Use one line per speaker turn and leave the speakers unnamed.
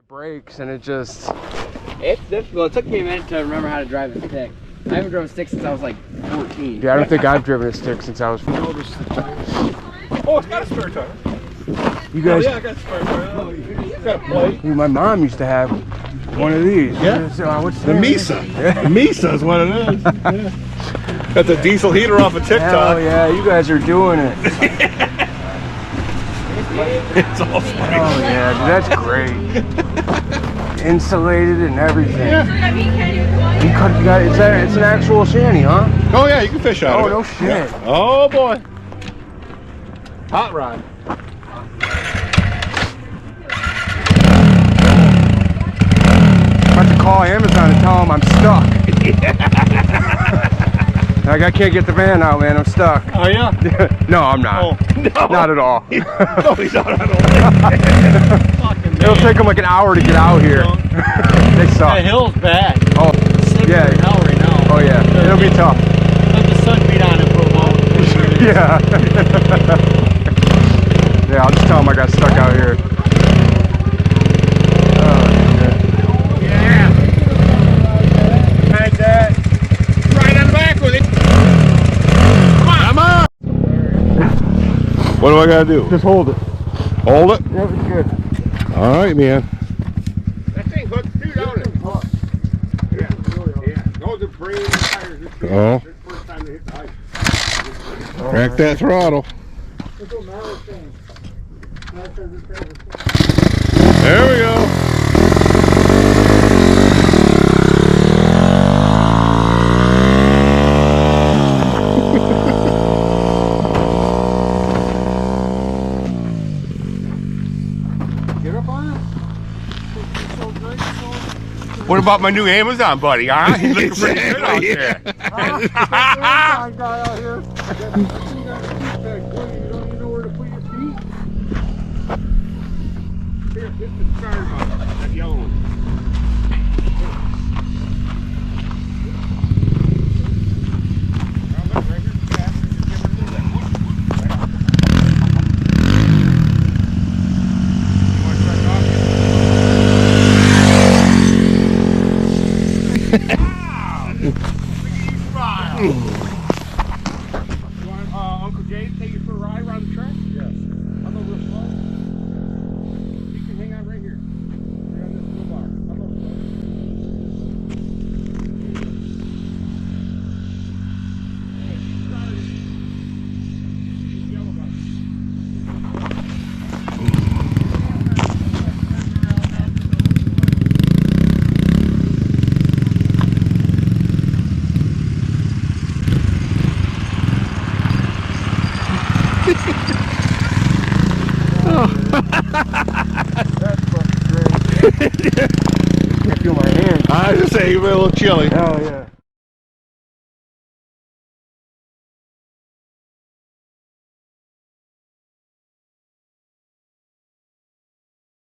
brakes and it just...
It's difficult. It took me a minute to remember how to drive a stick. I haven't driven a stick since I was like 14.
Yeah, I don't think I've driven a stick since I was...
Oh, it's got a spare tire.
You guys...
Oh, yeah, I got a spare tire. Oh, you got a plate.
My mom used to have one of these.
Yeah.
What's
The Misa. The Misa is what it is. Yeah. Got the diesel heater off of TikTok.
Hell yeah, you guys are doing it.
It's all spring.
Oh yeah, dude, that's great. Insulated and everything.
Yeah.
You got it's an actual shanty, huh?
Oh yeah, you can fish out of it.
Oh no shit.
Yeah. Oh boy. Hot rod.
I'm about to call Amazon and tell them I'm stuck. Like I can't get the van out, man. I'm stuck.
Oh yeah?
No, I'm not.
Oh, no.
Not at all.
No, he's not at all. Fucking
It'll take them like an hour to get out here. They suck.
The hill's bad.
Oh,
Yeah.
yeah.
Hell right now.
Oh yeah. It'll be tough.
Let the sun beat on it for a while.
Yeah. Yeah, I'll just tell them I got stuck out here. Oh, shit.
Yeah. Hi, Dad. Right on the back with it. Come on. What do I gotta do?
Just hold it.
Hold it?
Yeah, it's good.
All right, man.
That thing hooks too, don't it? Yeah. Those are brand new tires. This is
Oh.
the first time they hit the ice.
Crack that throttle. There we go.
Get up on it.
What about my new Amazon buddy, huh? He's looking pretty good out there.
Guy out here. You don't even know where to put your feet. Here, this is the starter button. That yellow one. Uncle Jay take you for a ride around the track? Yes. I'll go real slow. You can hang out right here. Right on this little bar. I'll go slow. Yellow button.
That's fucking great. I feel my hand.
I was just saying, you're a little chilly.
Hell yeah.